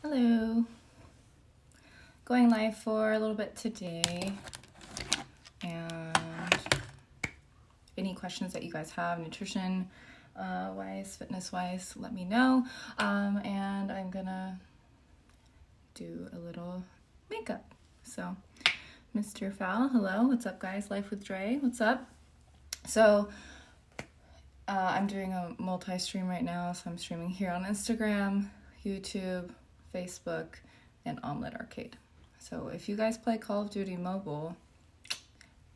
Hello. Going live for a little bit today. And any questions that you guys have, nutrition wise, fitness wise, let me know. And I'm gonna do a little makeup. So, Mr. Fowl, hello. What's up, guys? Life with Dre, what's up? So, I'm doing a multi-stream right now. So I'm streaming here on Instagram, YouTube, Facebook, and Omelette Arcade. So if you guys play Call of Duty Mobile,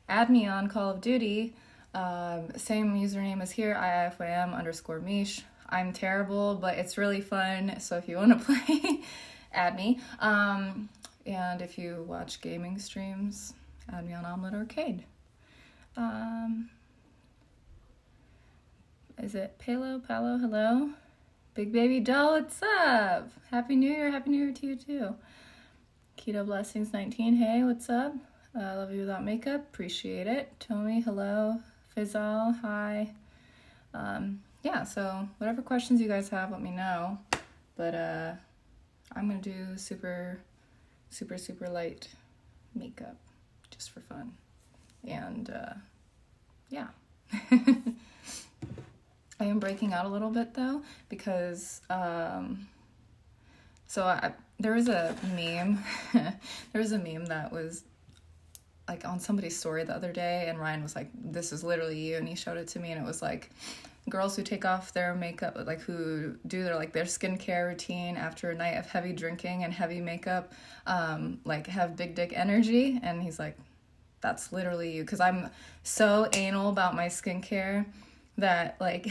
add me on Call of Duty. Same username as here, IIFYM_Mish. I'm terrible, but it's really fun. So if you want to play, add me. And if you watch gaming streams, add me on Omelette Arcade. Is it Palo? Hello? Big Baby Doll, what's up? Happy New Year to you too. Keto Blessings 19, hey, what's up? Love you without makeup, appreciate it. Tommy, hello. Fizal, hi. Yeah, so whatever questions you guys have, let me know. But I'm gonna do super light makeup just for fun. And yeah. I am breaking out a little bit though because there was a meme that was like on somebody's story the other day, and Ryan was like, this is literally you, and he showed it to me, and it was like girls who take off their makeup, like who do their skincare routine after a night of heavy drinking and heavy makeup, like have big dick energy. And he's like, that's literally you, because I'm so anal about my skincare that like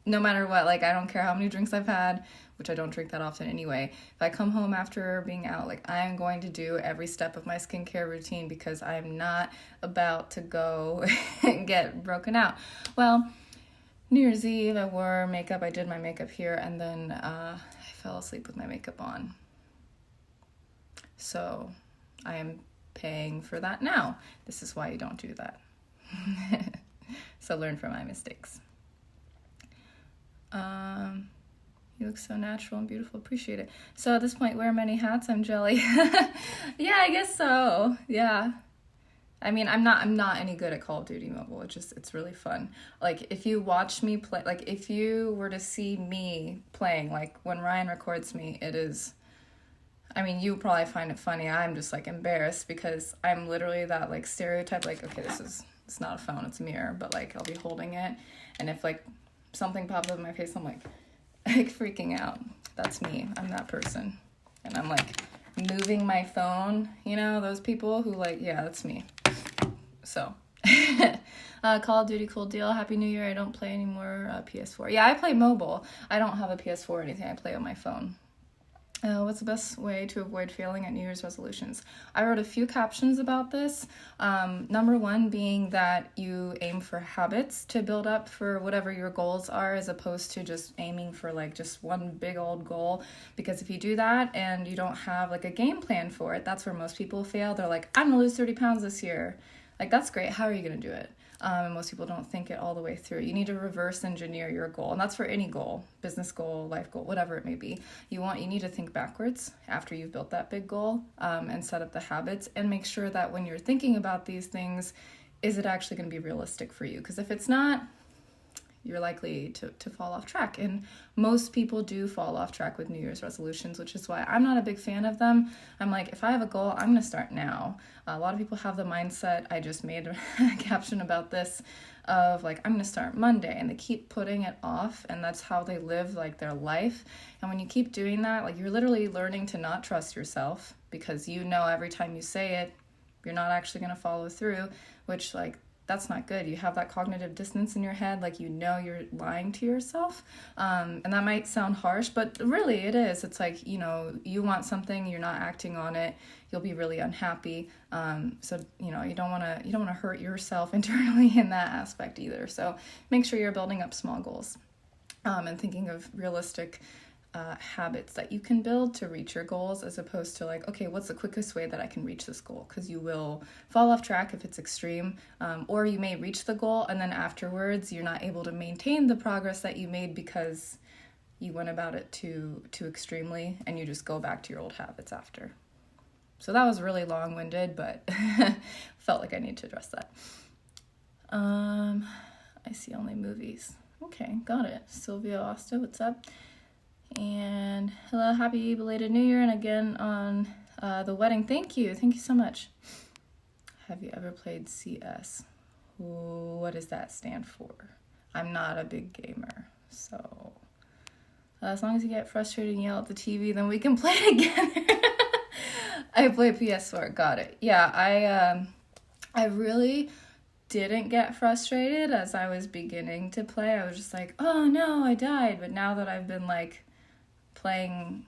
no matter what, like I don't care how many drinks I've had, which I don't drink that often anyway. If I come home after being out, like I'm going to do every step of my skincare routine because I'm not about to go and get broken out. Well, New Year's Eve I wore makeup, I did my makeup here, and then I fell asleep with my makeup on. So I am paying for that now. This is why you don't do that. So learn from my mistakes. You look so natural and beautiful. Appreciate it. So at this point, wear many hats. I'm jelly. Yeah, I guess so. Yeah. I mean, I'm not any good at Call of Duty Mobile. It's really fun. Like if you watch me play, like if you were to see me playing, like when Ryan records me, it is, I mean, you probably find it funny. I'm just like embarrassed because I'm literally that like stereotype, like, okay, it's not a phone, it's a mirror, but like I'll be holding it, and if like something pops up in my face, I'm like freaking out. That's me. I'm that person. And I'm like moving my phone, you know, those people who like, yeah, that's me. So Call of Duty, cool deal. Happy New Year. I don't play anymore PS4. Yeah, I play mobile. I don't have a PS4 or anything. I play on my phone. What's the best way to avoid failing at New Year's resolutions? I wrote a few captions about this. Number one being that you aim for habits to build up for whatever your goals are, as opposed to just aiming for like just one big old goal. Because if you do that and you don't have like a game plan for it, that's where most people fail. They're like, I'm gonna lose 30 pounds this year. Like, that's great. How are you gonna do it? And most people don't think it all the way through. You need to reverse engineer your goal, and that's for any goal, business goal, life goal, whatever it may be. You need to think backwards after you've built that big goal, and set up the habits, and make sure that when you're thinking about these things, is it actually going to be realistic for you? Because if it's not, you're likely to fall off track. And most people do fall off track with New Year's resolutions, which is why I'm not a big fan of them. I'm like, if I have a goal, I'm going to start now. A lot of people have the mindset, I just made a caption about this, of like, I'm going to start Monday, and they keep putting it off, and that's how they live like their life. And when you keep doing that, like you're literally learning to not trust yourself, because you know every time you say it, you're not actually going to follow through, which like, that's not good. You have that cognitive dissonance in your head, like you know you're lying to yourself. And that might sound harsh, but really it is. It's like, you know, you want something, you're not acting on it, you'll be really unhappy. So, you know, you don't want to hurt yourself internally in that aspect either. So make sure you're building up small goals, and thinking of realistic habits that you can build to reach your goals, as opposed to like, okay, what's the quickest way that I can reach this goal? Because you will fall off track if it's extreme, or you may reach the goal and then afterwards you're not able to maintain the progress that you made because you went about it too extremely, and you just go back to your old habits after. So that was really long-winded, but felt like I need to address that. I see only movies. Okay, got it. Sylvia Osta, what's up? And hello, happy belated New Year, and again on the wedding. Thank you so much. Have you ever played CS? What does that stand for? I'm not a big gamer, so as long as you get frustrated and yell at the TV, then we can play together. I play PS4, got it. Yeah, I really didn't get frustrated as I was beginning to play. I was just like, oh no, I died. But now that I've been like playing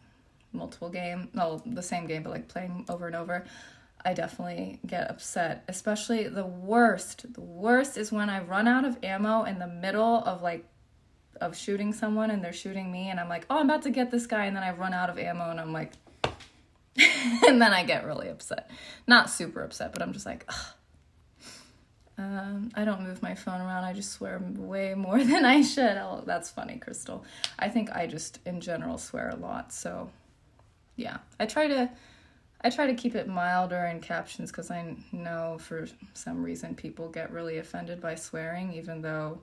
multiple the same game, but like playing over and over, I definitely get upset. Especially the worst is when I run out of ammo in the middle of shooting someone and they're shooting me, and I'm like, oh, I'm about to get this guy, and then I run out of ammo and I'm like, and then I get really upset. Not super upset, but I'm just like, ugh. I don't move my phone around. I just swear way more than I should. Oh, that's funny, Crystal. I think I just, in general, swear a lot. So, yeah. I try to keep it milder in captions because I know for some reason people get really offended by swearing, even though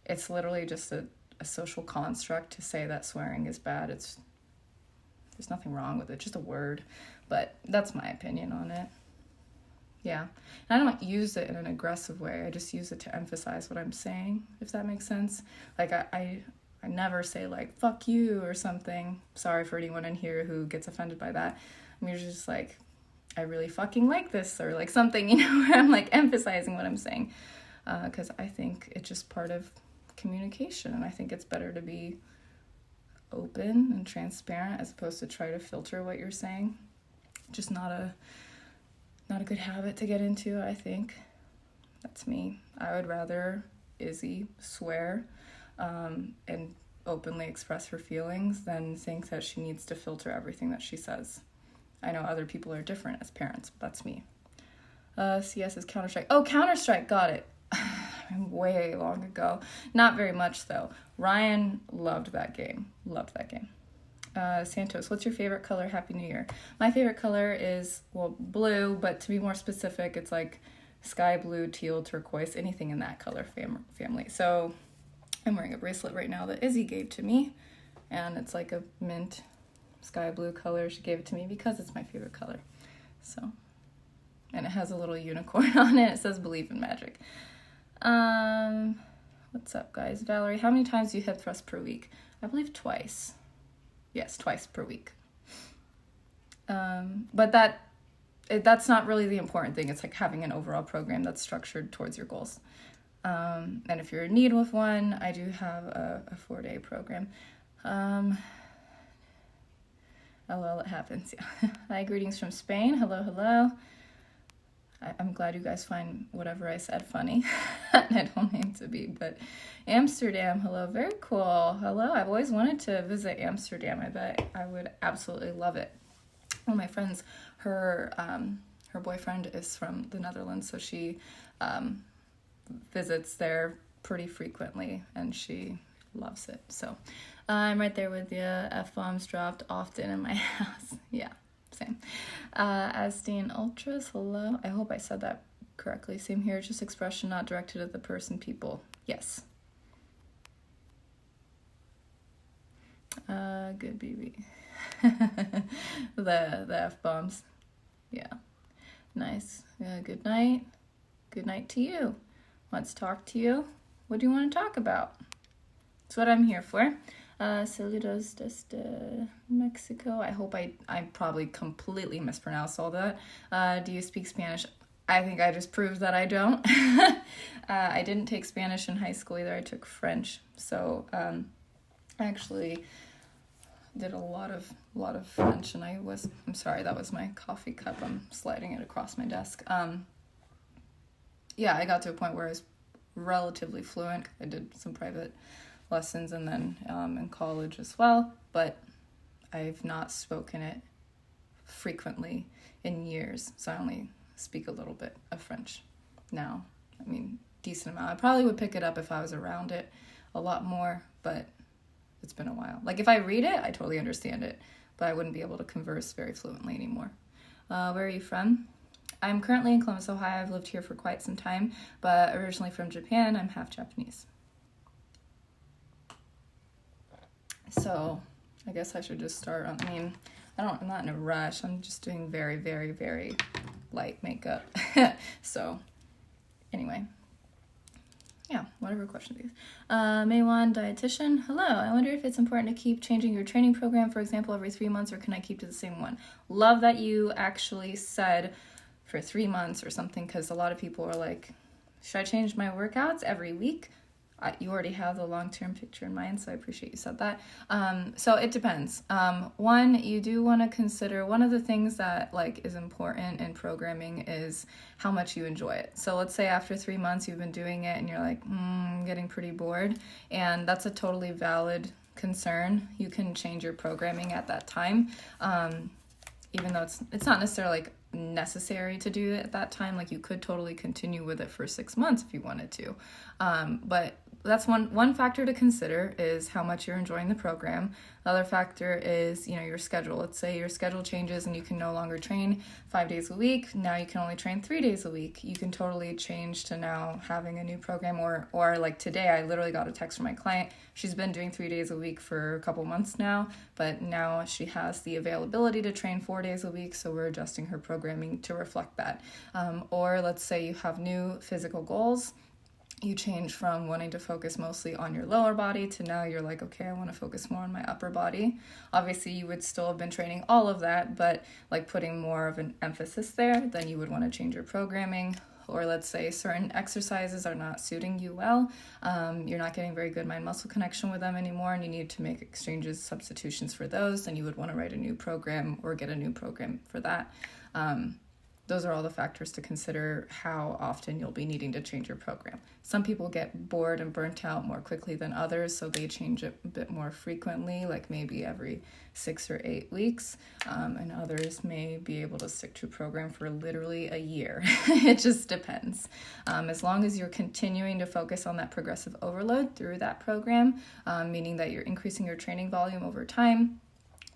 it's literally just a social construct to say that swearing is bad. There's nothing wrong with it, just a word. But that's my opinion on it. Yeah. And I don't use it in an aggressive way. I just use it to emphasize what I'm saying, if that makes sense. Like, I never say, like, fuck you or something. Sorry for anyone in here who gets offended by that. I'm usually just like, I really fucking like this, or like something, where I'm like emphasizing what I'm saying. Because I think it's just part of communication, and I think it's better to be open and transparent as opposed to try to filter what you're saying. Just not a good habit to get into, I think. That's me. I would rather Izzy swear and openly express her feelings than think that she needs to filter everything that she says. I know other people are different as parents, but that's me. CS is Counter-Strike. Oh, Counter-Strike, got it. Way long ago. Not very much, though. Ryan loved that game. Santos, what's your favorite color? Happy New Year. My favorite color is, blue, but to be more specific, it's like sky blue, teal, turquoise, anything in that color family. So I'm wearing a bracelet right now that Izzy gave to me, and it's like a mint sky blue color. She gave it to me because it's my favorite color. So, and it has a little unicorn on it. It says believe in magic. What's up, guys? Valerie, how many times do you hip thrust per week? I believe twice. Yes, twice per week. But that's not really the important thing. It's like having an overall program that's structured towards your goals. And if you're in need with one, I do have a 4-day program. LOL, it happens. Yeah. Hi, greetings from Spain. Hello. I'm glad you guys find whatever I said funny. I don't aim to be, but Amsterdam, hello, very cool. Hello, I've always wanted to visit Amsterdam. I bet I would absolutely love it. One of my friends, her boyfriend is from the Netherlands, so she visits there pretty frequently, and she loves it. So I'm right there with you. F-bombs dropped often in my house. Yeah. Same. Asteen Ultras, hello. I hope I said that correctly. Same here, just expression not directed at the person, people. Yes. Good BB. the F-bombs. Yeah. Nice. Good night. Good night to you. Let's talk to you. What do you want to talk about? That's what I'm here for. Saludos desde Mexico. I hope I probably completely mispronounced all that. Do you speak Spanish? I think I just proved that I don't. I didn't take Spanish in high school either. I took French. So I actually did a lot of French, and I'm sorry, that was my coffee cup. I'm sliding it across my desk. Yeah, I got to a point where I was relatively fluent. I did some private lessons and then in college as well, but I've not spoken it frequently in years, so I only speak a little bit of French now. Decent amount. I probably would pick it up if I was around it a lot more, but it's been a while. Like if I read it, I totally understand it, but I wouldn't be able to converse very fluently anymore. Where are you from? I'm currently in Columbus, Ohio. I've lived here for quite some time, but originally from Japan. I'm half Japanese. So I guess I should just start. I mean, I'm not in a rush. I'm just doing very, very, very light makeup. So anyway, yeah, whatever question it is. Maywan, dietitian. Hello, I wonder if it's important to keep changing your training program, for example, every 3 months, or can I keep to the same one? Love that you actually said for 3 months or something, because a lot of people are like, should I change my workouts every week? You already have the long-term picture in mind, so I appreciate you said that. So it depends. One, you do want to consider, one of the things that like is important in programming is how much you enjoy it. So let's say after 3 months you've been doing it and you're like, I'm getting pretty bored, and that's a totally valid concern. You can change your programming at that time, even though it's not necessarily like necessary to do it at that time. Like you could totally continue with it for 6 months if you wanted to, but that's one factor to consider, is how much you're enjoying the program. The other factor is, your schedule. Let's say your schedule changes and you can no longer train 5 days a week. Now you can only train 3 days a week. You can totally change to now having a new program, or like today I literally got a text from my client. She's been doing 3 days a week for a couple months now, but now she has the availability to train 4 days a week, so we're adjusting her programming to reflect that. Or let's say you have new physical goals. You change from wanting to focus mostly on your lower body to now you're like, okay, I want to focus more on my upper body. Obviously, you would still have been training all of that, but like putting more of an emphasis there, then you would want to change your programming. Or let's say certain exercises are not suiting you well. You're not getting very good mind-muscle connection with them anymore, and you need to make exchanges, substitutions for those, then you would want to write a new program or get a new program for that. Those are all the factors to consider how often you'll be needing to change your program. Some people get bored and burnt out more quickly than others, so they change it a bit more frequently, like maybe every 6 or 8 weeks, and others may be able to stick to a program for literally a year. It just depends. As long as you're continuing to focus on that progressive overload through that program, meaning that you're increasing your training volume over time,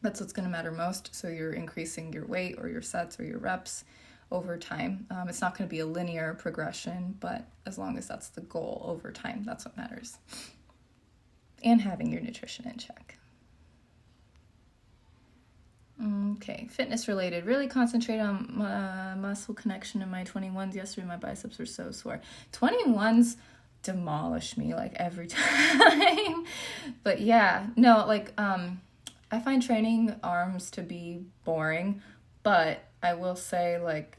that's what's going to matter most. So you're increasing your weight or your sets or your reps over time. It's not going to be a linear progression, but as long as that's the goal over time, that's what matters. And having your nutrition in check. Okay, fitness related. Really concentrate on muscle connection in my 21s. Yesterday my biceps were so sore. 21s demolish me like every time. But yeah, no, like I find training arms to be boring, but I will say, like,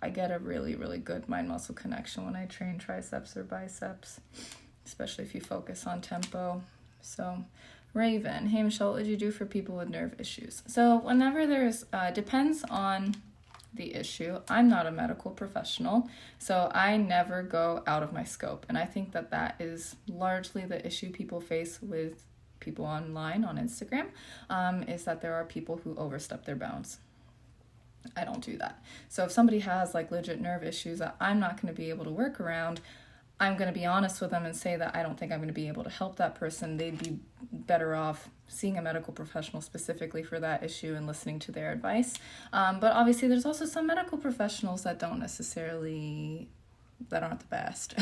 I get a really, really good mind-muscle connection when I train triceps or biceps, especially if you focus on tempo. So, Raven, hey Michelle, what would you do for people with nerve issues? So whenever there's, depends on the issue. I'm not a medical professional, so I never go out of my scope. And I think that that is largely the issue people face with people online on Instagram, is that there are people who overstep their bounds. I don't do that. So if somebody has like legit nerve issues that I'm not going to be able to work around, I'm going to be honest with them and say that I don't think I'm going to be able to help that person. They'd be better off seeing a medical professional specifically for that issue and listening to their advice. But obviously there's also some medical professionals that aren't the best.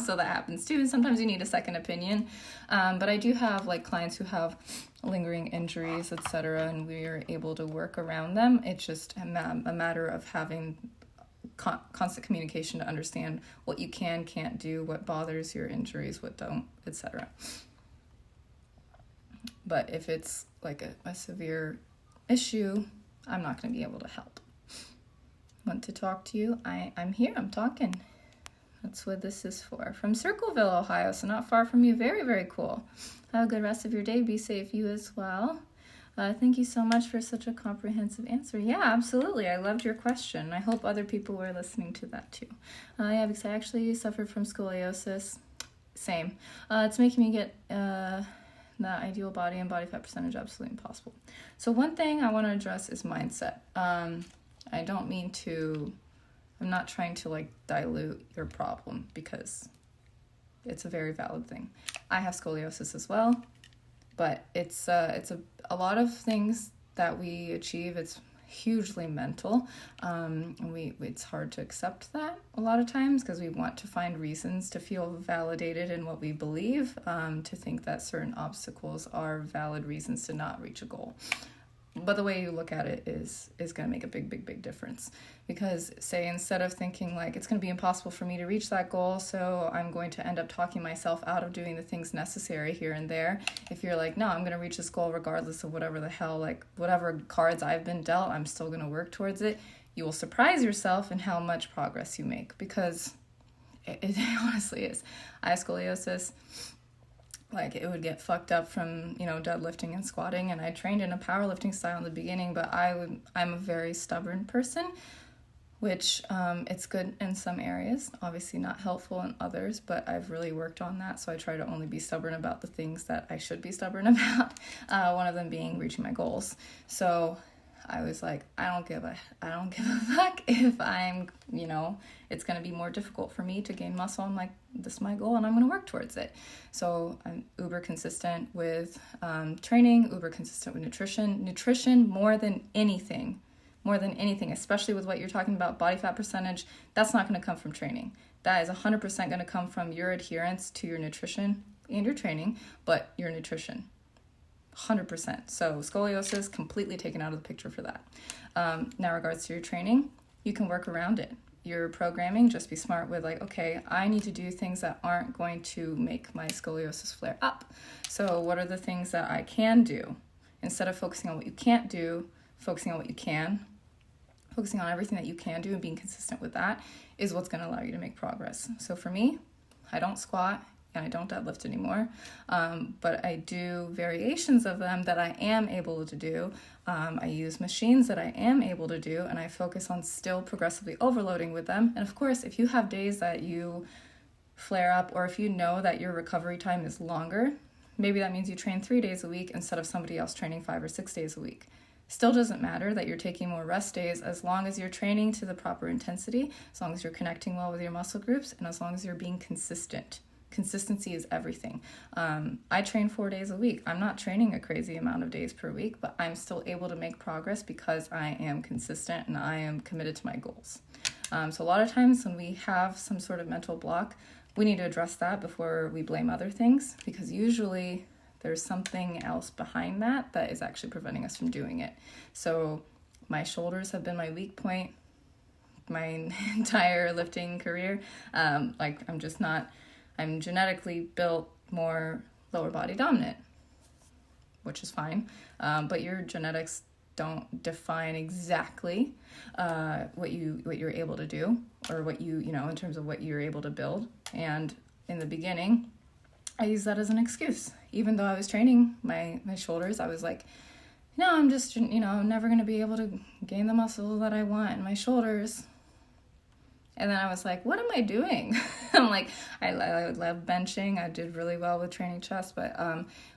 So that happens too. And sometimes you need a second opinion. But I do have like clients who have lingering injuries, etc., and we are able to work around them. It's just a matter of having constant communication to understand what you can't do, what bothers your injuries, what don't, etc. But if it's like a severe issue, I'm not going to be able to help. Want to talk to you? I'm here. I'm talking. That's what this is for. From Circleville, Ohio, so not far from you. Very, very cool. Have a good rest of your day. Be safe, you as well. Thank you so much for such a comprehensive answer. Yeah, absolutely. I loved your question. I hope other people were listening to that too. Yeah, because I actually suffered from scoliosis. Same. It's making me get the ideal body and body fat percentage absolutely impossible. So one thing I want to address is mindset. I don't mean to... I'm not trying to like dilute your problem because it's a very valid thing. I have scoliosis as well. But it's a lot of things that we achieve. It's hugely mental. And it's hard to accept that a lot of times because we want to find reasons to feel validated in what we believe, to think that certain obstacles are valid reasons to not reach a goal. But the way you look at it is going to make a big difference. Because, say, instead of thinking like it's going to be impossible for me to reach that goal, so I'm going to end up talking myself out of doing the things necessary here and there, if you're like, no, I'm going to reach this goal regardless of whatever the hell, like whatever cards I've been dealt, I'm still going to work towards it, you will surprise yourself in how much progress you make. Because it honestly is. I have scoliosis. Like, it would get fucked up from, deadlifting and squatting, and I trained in a powerlifting style in the beginning, but I'm a very stubborn person, which it's good in some areas, obviously not helpful in others, but I've really worked on that, so I try to only be stubborn about the things that I should be stubborn about, one of them being reaching my goals. So I was like, I don't give a fuck if I'm, it's going to be more difficult for me to gain muscle. I'm like, this is my goal and I'm going to work towards it. So I'm uber consistent with training, uber consistent with nutrition more than anything, especially with what you're talking about, body fat percentage. That's not going to come from training. That is 100% going to come from your adherence to your nutrition and your training, but your nutrition. 100%. So scoliosis completely taken out of the picture for that. Now, regards to your training, you can work around it. Your programming, just be smart with like, okay, I need to do things that aren't going to make my scoliosis flare up. So what are the things that I can do? Instead of focusing on what you can't do, focusing on what you can, focusing on everything that you can do and being consistent with that is what's going to allow you to make progress. So for me, I don't squat and I don't deadlift anymore, but I do variations of them that I am able to do. I use machines that I am able to do, and I focus on still progressively overloading with them. And of course, if you have days that you flare up, or if you know that your recovery time is longer, maybe that means you train 3 days a week instead of somebody else training 5 or 6 days a week. Still doesn't matter that you're taking more rest days as long as you're training to the proper intensity, as long as you're connecting well with your muscle groups, and as long as you're being consistent. Consistency is everything. I train 4 days a week. I'm not training a crazy amount of days per week, but I'm still able to make progress because I am consistent and I am committed to my goals. So a lot of times when we have some sort of mental block, we need to address that before we blame other things, because usually there's something else behind that that is actually preventing us from doing it. So my shoulders have been my weak point my entire lifting career. I'm genetically built more lower body dominant, which is fine. But your genetics don't define exactly what you're able to do, or what in terms of what you're able to build. And in the beginning, I used that as an excuse. Even though I was training my shoulders, I was like, no, I'm just, I'm never going to be able to gain the muscle that I want in my shoulders. And then I was like, what am I doing? I'm like, I love benching. I did really well with training chest, but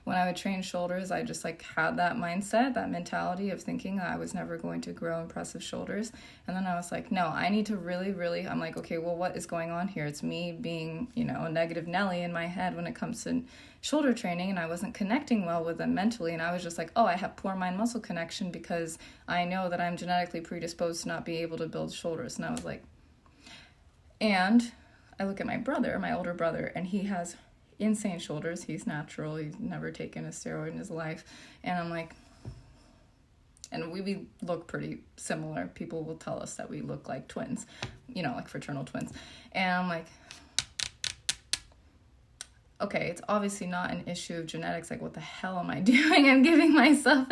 when I would train shoulders, I just like had that mindset, that mentality of thinking that I was never going to grow impressive shoulders. And then I was like, no, I need to really, I'm like, okay, well, what is going on here? It's me being, a negative Nelly in my head when it comes to shoulder training, and I wasn't connecting well with them mentally. And I was just like, oh, I have poor mind-muscle connection because I know that I'm genetically predisposed to not be able to build shoulders. And I was like, and I look at my older brother, and he has insane shoulders. He's natural. He's never taken a steroid in his life. And I'm like, and we look pretty similar. People will tell us that we look like twins, like fraternal twins. And I'm like, okay, it's obviously not an issue of genetics. Like, what the hell am I doing? I'm giving myself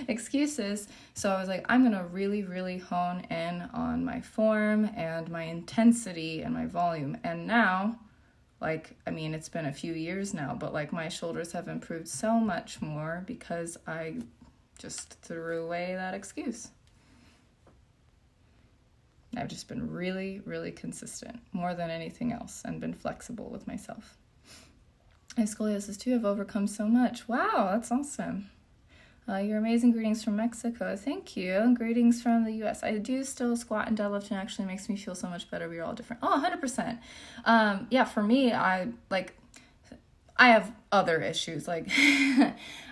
excuses. So I was like, I'm going to really hone in on my form and my intensity and my volume. And now, it's been a few years now, but my shoulders have improved so much more because I just threw away that excuse. I've just been really consistent, more than anything else, and been flexible with myself. I have scoliosis too. I've overcome so much. Wow, that's awesome. Your amazing greetings from Mexico. Thank you. Greetings from the U.S. I do still squat and deadlift, and actually makes me feel so much better. We're all different. Oh, 100%. Yeah, for me, I have other issues.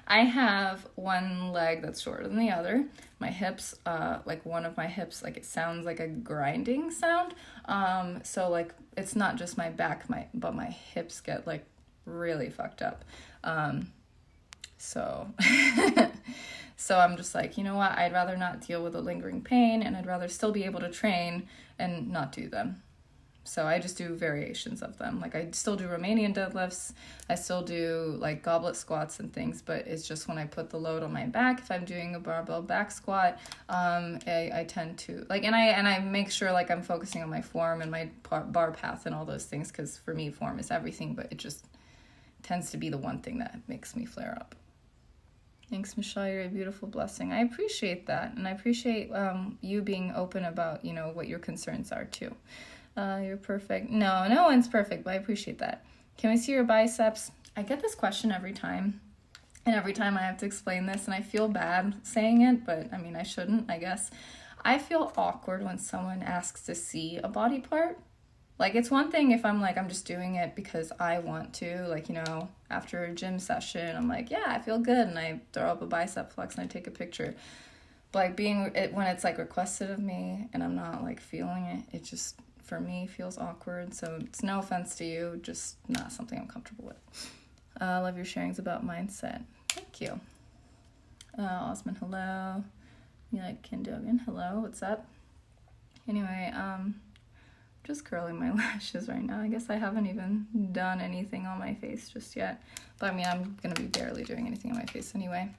I have one leg that's shorter than the other. My hips, like one of my hips, like it sounds like a grinding sound. So like it's not just my back, but my hips get like really fucked up. So so I'm just like, you know what? I'd rather not deal with a lingering pain, and I'd rather still be able to train and not do them. So I just do variations of them. Like I still do Romanian deadlifts. I still do like goblet squats and things, but it's just when I put the load on my back, if I'm doing a barbell back squat, I tend to like, and I make sure like I'm focusing on my form and my bar path and all those things. Cause for me, form is everything, but it just tends to be the one thing that makes me flare up. Thanks, Michelle. You're a beautiful blessing. I appreciate that. And I appreciate you being open about, you know, what your concerns are too. You're perfect. No one's perfect, but I appreciate that. Can we see your biceps? I get this question every time. And every time I have to explain this, and I feel bad saying it, but I mean, I shouldn't, I guess. I feel awkward when someone asks to see a body part. Like, it's one thing if I'm like, I'm just doing it because I want to, like, you know, after a gym session, I'm like, yeah, I feel good, and I throw up a bicep flex and I take a picture. But like when it's like requested of me and I'm not like feeling it, it just, for me, feels awkward. So it's no offense to you, just not something I'm comfortable with. Love your sharings about mindset. Thank you. Osman, hello. You like Kindogan, hello, what's up? Anyway, just curling my lashes right now. I guess I haven't even done anything on my face just yet. But I mean, I'm gonna be barely doing anything on my face anyway.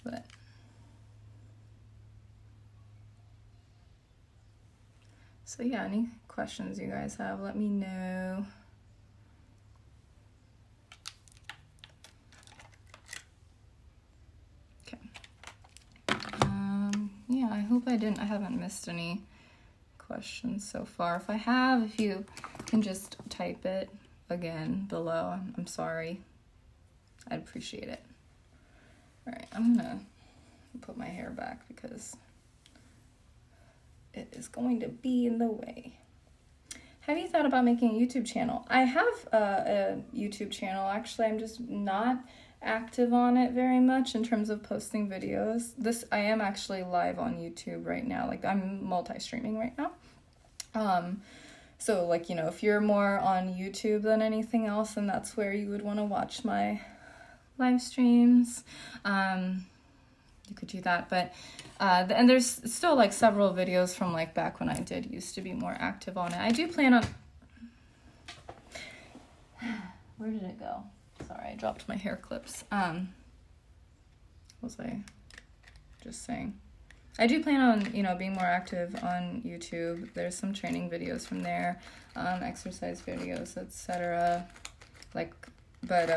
But so yeah, any questions you guys have, let me know. Okay. Yeah, I hope I haven't missed any questions so far. If I have, if you can just type it again below, I'm sorry. I'd appreciate it. All right, I'm gonna put my hair back because it is going to be in the way. Have you thought about making a YouTube channel? I have a YouTube channel. Actually, I'm just not active on it very much in terms of posting videos. I am actually live on YouTube right now. Like, I'm multi-streaming right now. So like, you know, if you're more on YouTube than anything else, then that's where you would want to watch my live streams. You could do that, but and there's still like several videos from like back when I used to be more active on it. I do plan on where did it go? Sorry, I dropped my hair clips. What was I just saying? I do plan on, you know, being more active on YouTube. There's some training videos from there, exercise videos, etc. Like, but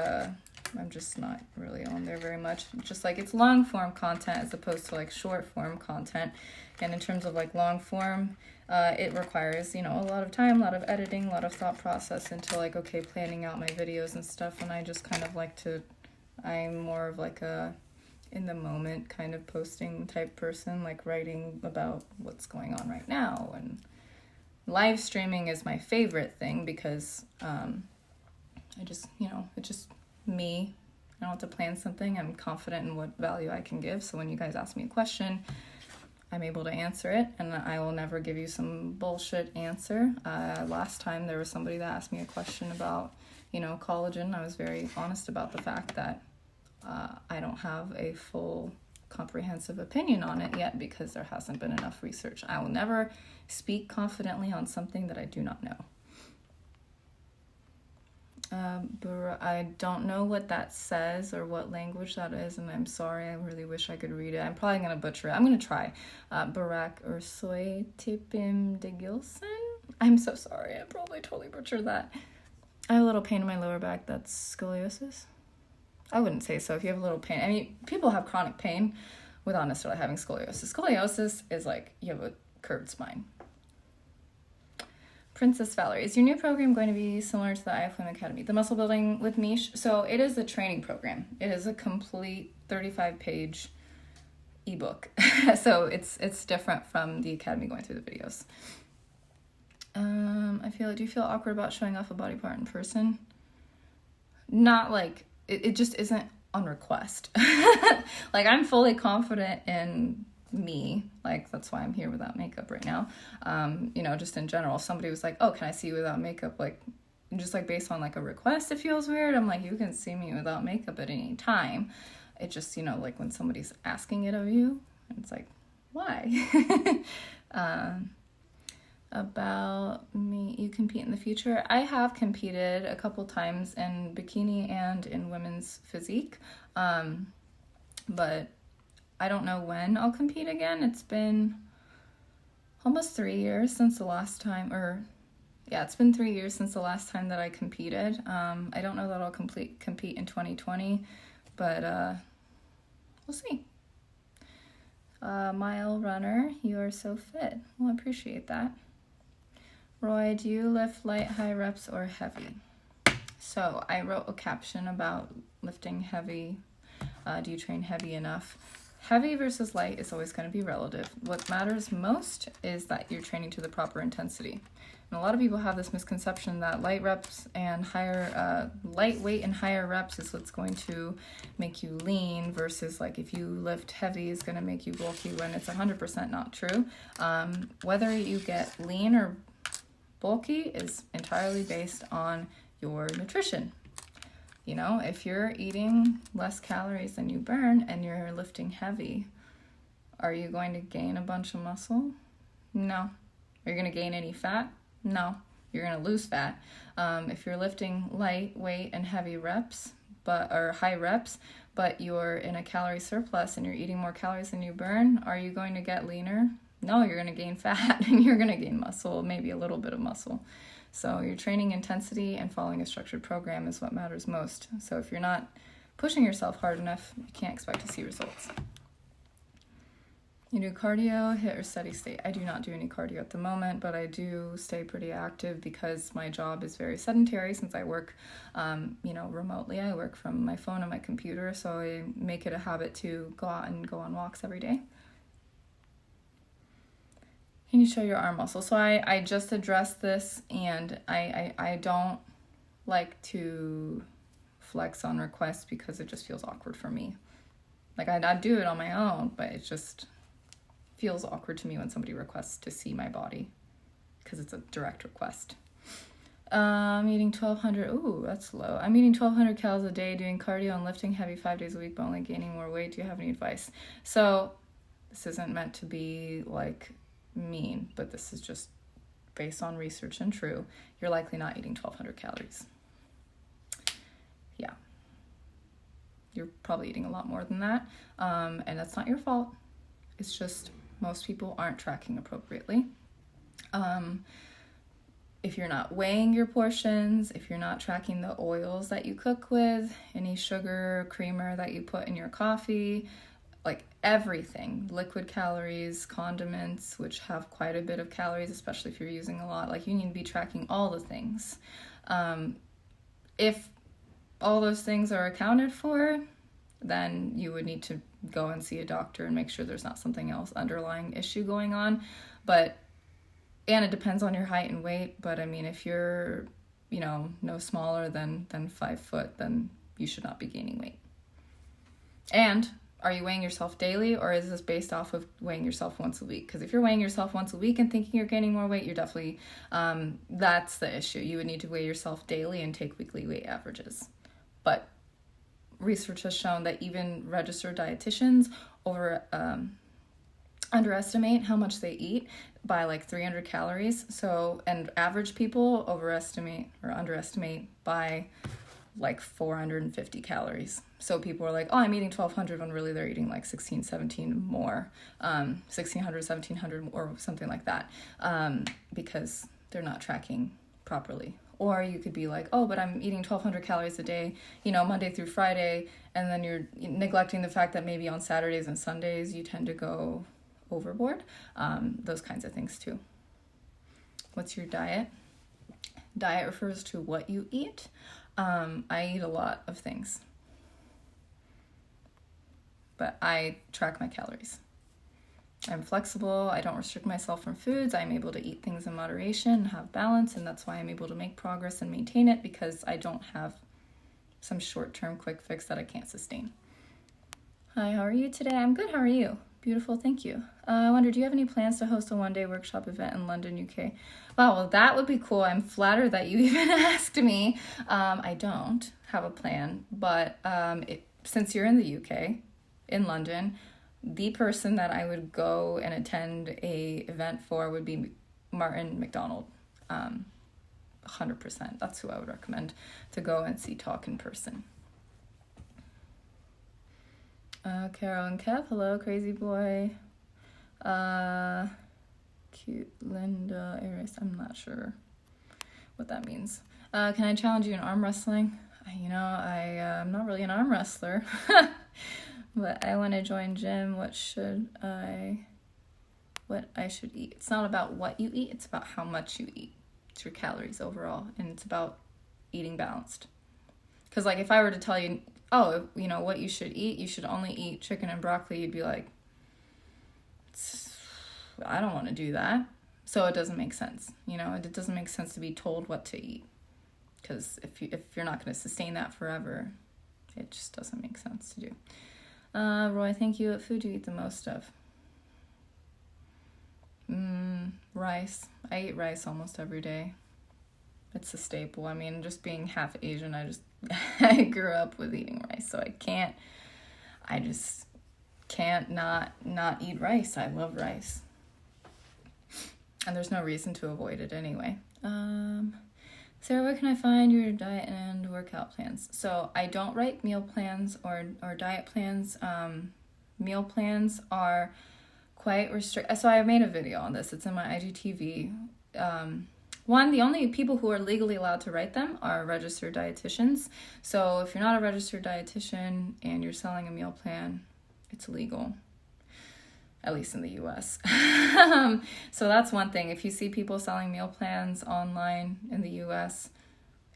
I'm just not really on there very much. Just like it's long form content as opposed to like short form content. And in terms of like long form, it requires, you know, a lot of time, a lot of editing, a lot of thought process into like, okay, planning out my videos and stuff. And I just kind of like to, I'm more of like a in the moment kind of posting type person, like writing about what's going on right now. And live streaming is my favorite thing because I just, you know, it's just me. I don't have to plan something. I'm confident in what value I can give. So when you guys ask me a question, I'm able to answer it, and I will never give you some bullshit answer. Last time there was somebody that asked me a question about, you know, collagen. I was very honest about the fact that I don't have a full comprehensive opinion on it yet because there hasn't been enough research. I will never speak confidently on something that I do not know. I don't know what that says or what language that is, and I'm sorry. I really wish I could read it. I'm probably going to butcher it. I'm going to try. Barak Ursoy Tipim de Gilson. I'm so sorry. I probably totally butchered that. I have a little pain in my lower back. That's scoliosis? I wouldn't say so. If you have a little pain. I mean, people have chronic pain without necessarily having scoliosis. Scoliosis is like you have a curved spine. Princess Valerie, is your new program going to be similar to the IFM Academy, the muscle building with Mish? So it is a training program. It is a complete 35-page ebook. So it's different from the Academy going through the videos. Do you feel awkward about showing off a body part in person? Not like, it just isn't on request. Like, I'm fully confident in me. Like, that's why I'm here without makeup right now. You know, just in general, if somebody was like, oh, can I see you without makeup? Like, just like based on like a request, it feels weird. I'm like, you can see me without makeup at any time. It just, you know, like when somebody's asking it of you, it's like, why? About me, you compete in the future. I have competed a couple times in bikini and in women's physique, but I don't know when I'll compete again. It's been almost 3 years since the last time, or yeah, it's been 3 years since the last time that I competed. I don't know that I'll compete in 2020, but we'll see. Mile runner, you are so fit. Well, I appreciate that. Roy, do you lift light, high reps, or heavy? So I wrote a caption about lifting heavy. Do you train heavy enough? Heavy versus light is always going to be relative. What matters most is that you're training to the proper intensity. And a lot of people have this misconception that light reps and higher, lightweight and higher reps is what's going to make you lean, versus like if you lift heavy is going to make you bulky, when it's 100% not true. Whether you get lean or bulky is entirely based on your nutrition. You know, if you're eating less calories than you burn and you're lifting heavy, are you going to gain a bunch of muscle? No. Are you going to gain any fat? No. You're going to lose fat. If you're lifting lightweight and heavy reps, or high reps, but you're in a calorie surplus and you're eating more calories than you burn, are you going to get leaner? No, you're going to gain fat and you're going to gain muscle, maybe a little bit of muscle. So your training intensity and following a structured program is what matters most. So if you're not pushing yourself hard enough, you can't expect to see results. You do cardio, HIIT, or steady state? I do not do any cardio at the moment, but I do stay pretty active because my job is very sedentary since I work, remotely. I work from my phone and my computer, so I make it a habit to go out and go on walks every day. Can you show your arm muscle? So I just addressed this, and I don't like to flex on request because it just feels awkward for me. Like I'd do it on my own, but it just feels awkward to me when somebody requests to see my body because it's a direct request. I'm eating 1,200. Ooh, that's low. I'm eating 1,200 calories a day, doing cardio and lifting heavy 5 days a week, but only gaining more weight. Do you have any advice? So this isn't meant to be like mean, but this is just based on research and true. You're likely not eating 1,200 calories. Yeah. You're probably eating a lot more than that. And that's not your fault. It's just most people aren't tracking appropriately. If you're not weighing your portions, if you're not tracking the oils that you cook with, any sugar, creamer that you put in your coffee, like everything, liquid calories, condiments, which have quite a bit of calories, especially if you're using a lot, like you need to be tracking all the things. If all those things are accounted for, then you would need to go and see a doctor and make sure there's not something else underlying issue going on. And it depends on your height and weight, but I mean, if you're, no smaller than 5 foot, then you should not be gaining weight. And are you weighing yourself daily, or is this based off of weighing yourself once a week? Because if you're weighing yourself once a week and thinking you're gaining more weight, you're definitely, that's the issue. You would need to weigh yourself daily and take weekly weight averages. But research has shown that even registered dietitians underestimate how much they eat by like 300 calories. So, and average people overestimate or underestimate by like 450 calories. So people are like, oh, I'm eating 1,200 when really they're eating like 16, 17 more, 1,600, 1,700 or something like that, because they're not tracking properly. Or you could be like, oh, but I'm eating 1,200 calories a day, Monday through Friday, and then you're neglecting the fact that maybe on Saturdays and Sundays you tend to go overboard. Those kinds of things too. What's your diet? Diet refers to what you eat. I eat a lot of things, but I track my calories. I'm flexible. I don't restrict myself from foods. I'm able to eat things in moderation and have balance, and that's why I'm able to make progress and maintain it, because I don't have some short-term quick fix that I can't sustain. Hi, how are you today? I'm good, how are you? Beautiful, thank you. I wonder, do you have any plans to host a one-day workshop event in London, UK? Wow, well, that would be cool. I'm flattered that you even asked me. I don't have a plan, but since you're in the UK, in London, the person that I would go and attend a event for would be Martin McDonald. 100%. That's who I would recommend to go and see talk in person. Carol and Kev, hello, crazy boy. Cute Linda Aries, I'm not sure what that means. Can I challenge you in arm wrestling? I'm not really an arm wrestler, but I want to join gym. What I should eat? It's not about what you eat, it's about how much you eat. It's your calories overall, and it's about eating balanced. Because like if I were to tell you, what you should eat, you should only eat chicken and broccoli, you'd be like, I don't want to do that. So it doesn't make sense. It doesn't make sense to be told what to eat. Because if you're not going to sustain that forever, it just doesn't make sense to do. Roy, thank you. What food do you eat the most of? Rice. I eat rice almost every day. It's a staple. I mean, just being half Asian, I grew up with eating rice, so I just can't not eat rice. I love rice. And there's no reason to avoid it anyway. Sarah, where can I find your diet and workout plans? So I don't write meal plans or diet plans. Meal plans are quite restricted. So I made a video on this. It's in my IGTV. The only people who are legally allowed to write them are registered dietitians. So if you're not a registered dietitian and you're selling a meal plan, it's illegal, at least in the US. So that's one thing. If you see people selling meal plans online in the US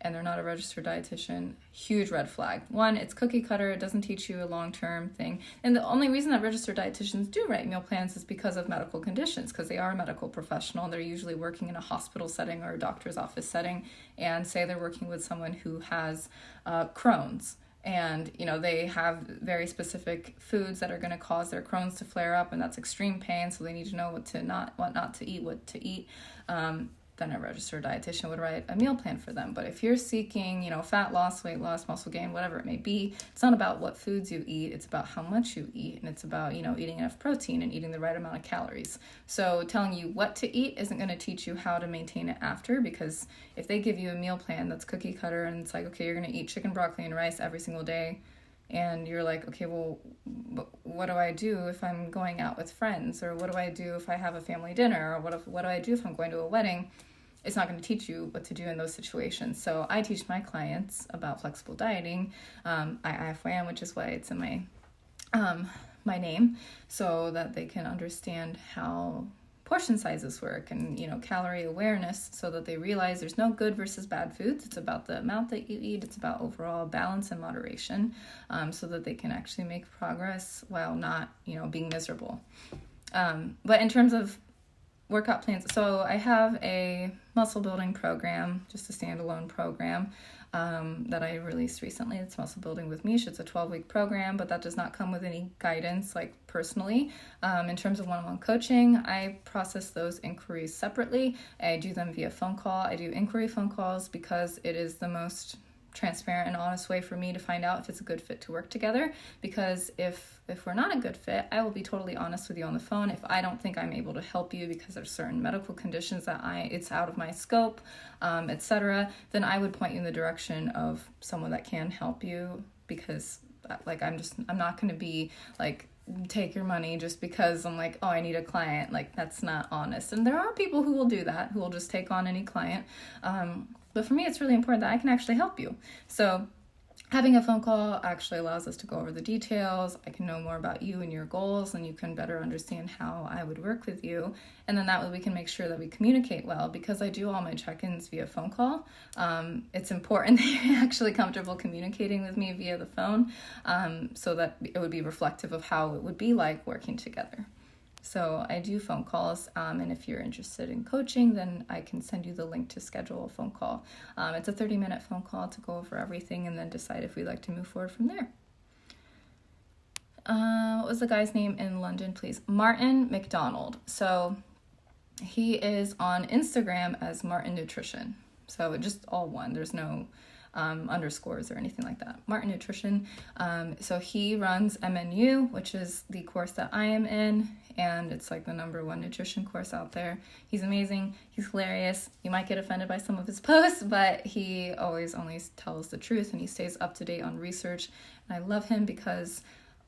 and they're not a registered dietitian, huge red flag. One, it's cookie cutter. It doesn't teach you a long-term thing. And the only reason that registered dietitians do write meal plans is because of medical conditions, because they are a medical professional. They're usually working in a hospital setting or a doctor's office setting, and say they're working with someone who has Crohn's. And, they have very specific foods that are going to cause their Crohn's to flare up, and that's extreme pain, so they need to know what not to eat, what to eat. Then a registered dietitian would write a meal plan for them. But if you're seeking, fat loss, weight loss, muscle gain, whatever it may be, it's not about what foods you eat, it's about how much you eat, and it's about, eating enough protein and eating the right amount of calories. So telling you what to eat isn't going to teach you how to maintain it after, because if they give you a meal plan that's cookie cutter and it's like, okay, you're going to eat chicken, broccoli, and rice every single day, and you're like, okay, well, what do I do if I'm going out with friends? Or what do I do if I have a family dinner? Or what do I do if I'm going to a wedding? It's not going to teach you what to do in those situations. So I teach my clients about flexible dieting. IFYM, which is why it's in my name, so that they can understand how portion sizes work and, calorie awareness, so that they realize there's no good versus bad foods. It's about the amount that you eat. It's about overall balance and moderation, so that they can actually make progress while not, being miserable. But in terms of workout plans, so I have a muscle building program, just a standalone program that I released recently. It's Muscle Building with Mish. It's a 12-week program, but that does not come with any guidance, like personally. In terms of one-on-one coaching, I process those inquiries separately. I do them via phone call. I do inquiry phone calls because it is the most transparent and honest way for me to find out if it's a good fit to work together. Because if we're not a good fit, I will be totally honest with you on the phone. If I don't think I'm able to help you because there's certain medical conditions that it's out of my scope, etc., then I would point you in the direction of someone that can help you, because I'm not going to be like, take your money just because I'm like, oh, I need a client. Like, that's not honest. And there are people who will do that, who will just take on any client. But for me, it's really important that I can actually help you. So having a phone call actually allows us to go over the details. I can know more about you and your goals, and you can better understand how I would work with you. And then that way we can make sure that we communicate well, because I do all my check-ins via phone call. It's important that you're actually comfortable communicating with me via the phone, so that it would be reflective of how it would be like working together. So I do phone calls, and if you're interested in coaching, then I can send you the link to schedule a phone call. It's a 30-minute phone call to go over everything and then decide if we'd like to move forward from there. What was the guy's name in London, please? Martin McDonald. So he is on Instagram as Martin Nutrition. So just all one. There's no underscores or anything like that. Martin Nutrition. So he runs MNU, which is the course that I am in, and it's like the #1 nutrition course out there. He's amazing. He's hilarious. You might get offended by some of his posts, but he always only tells the truth, and he stays up to date on research. And I love him because,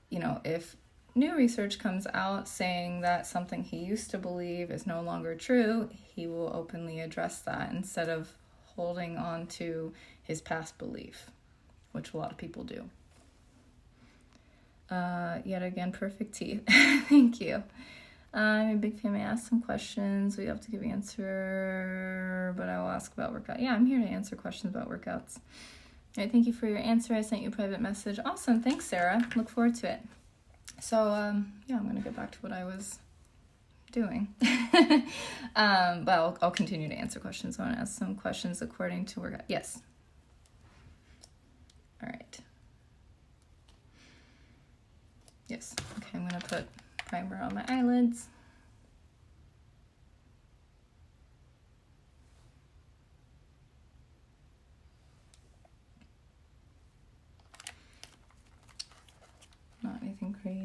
you know, if new research comes out saying that something he used to believe is no longer true, he will openly address that instead of holding on to his past belief, which a lot of people do. Yet again, perfect teeth. Thank you. I'm a big fan. May I ask some questions? We have to give an answer, but I will ask about workout. Yeah, I'm here to answer questions about workouts. All right, thank you for your answer. I sent you a private message. Awesome. Thanks, Sarah. Look forward to it. So, yeah, I'm going to get back to what I was doing. But I'll continue to answer questions. I want to ask some questions according to workout. Yes. All right. Yes. Okay, I'm going to put primer on my eyelids. Not anything crazy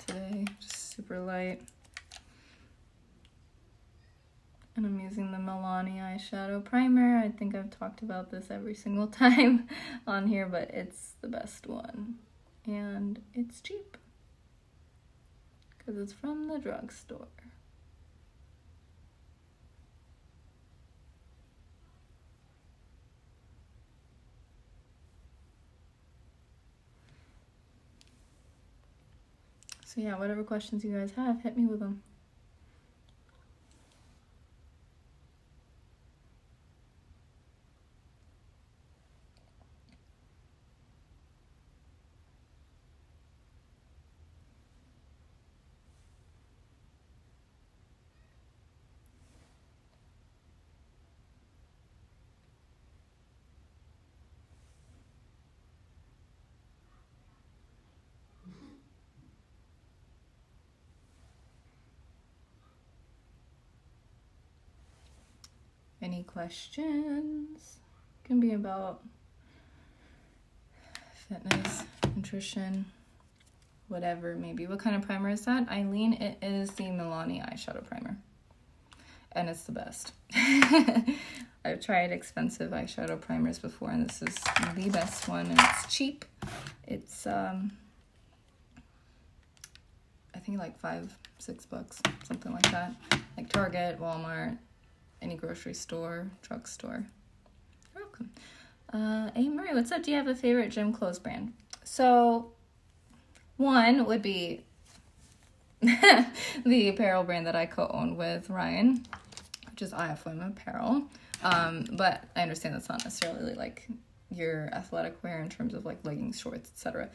today, just super light. And I'm using the Milani Eyeshadow Primer. I think I've talked about this every single time on here, but it's the best one. And it's cheap because it's from the drugstore. So yeah, whatever questions you guys have, hit me with them. Any questions? It can be about fitness, nutrition, whatever, maybe. What kind of primer is that? Eileen, it is the Milani Eyeshadow Primer. And it's the best. I've tried expensive eyeshadow primers before, and this is the best one, and it's cheap. It's, I think like $5-6, something like that. Like Target, Walmart, any grocery store, drugstore. You're welcome. Hey, Murray, what's up? Do you have a favorite gym clothes brand? So, one would be the apparel brand that I co-own with Ryan, which is IFM Apparel. But I understand that's not necessarily like your athletic wear in terms of like leggings, shorts, etc.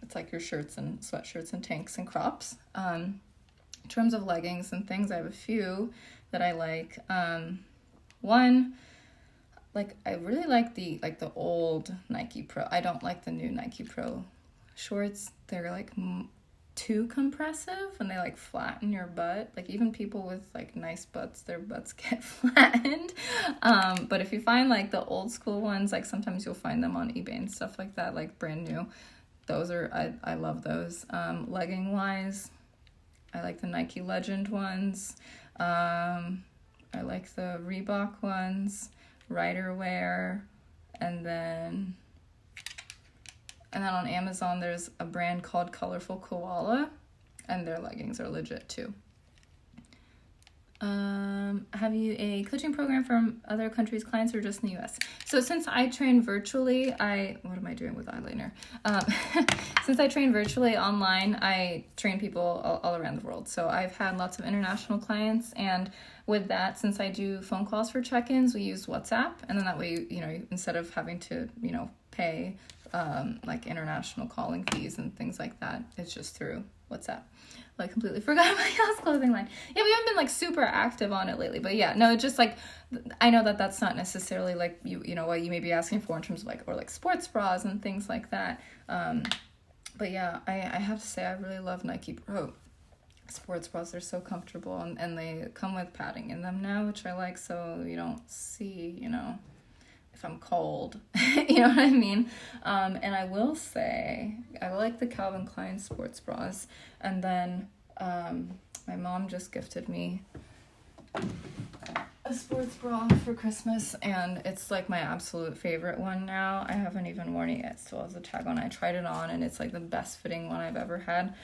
It's like your shirts and sweatshirts and tanks and crops. In terms of leggings and things, I have a few that I like. One, like I really like the old Nike Pro. I don't like the new Nike Pro shorts. They're like too compressive and they like flatten your butt. Like even people with like nice butts, their butts get flattened. But if you find like the old school ones, like sometimes you'll find them on eBay and stuff like that, like brand new. Those are, I love those. Legging wise, I like the Nike Legend ones. I like the Reebok ones, Rider Wear, and then on Amazon there's a brand called Colorful Koala, and their leggings are legit too. Have you a coaching program from other countries' clients or just in the US? So since I train virtually, what am I doing with eyeliner? Since I train virtually online, I train people all around the world. So I've had lots of international clients, and with that, since I do phone calls for check-ins, we use WhatsApp, and then that way, instead of having to, pay like international calling fees and things like that. It's just through WhatsApp. Well, I completely forgot my house clothing line. Yeah, we haven't been like super active on it lately, but yeah, no, just like, I know that that's not necessarily like you know what you may be asking for in terms of like, or like sports bras and things like that. But yeah, I have to say I really love Nike Pro sports bras. They're so comfortable, and they come with padding in them now, which I like, so you don't see, you know, if I'm cold. You know what I mean? And I will say I like the Calvin Klein sports bras. And then my mom just gifted me a sports bra for Christmas, and it's like my absolute favorite one now. I haven't even worn it yet, still has a tag on. I tried it on, and it's like the best fitting one I've ever had.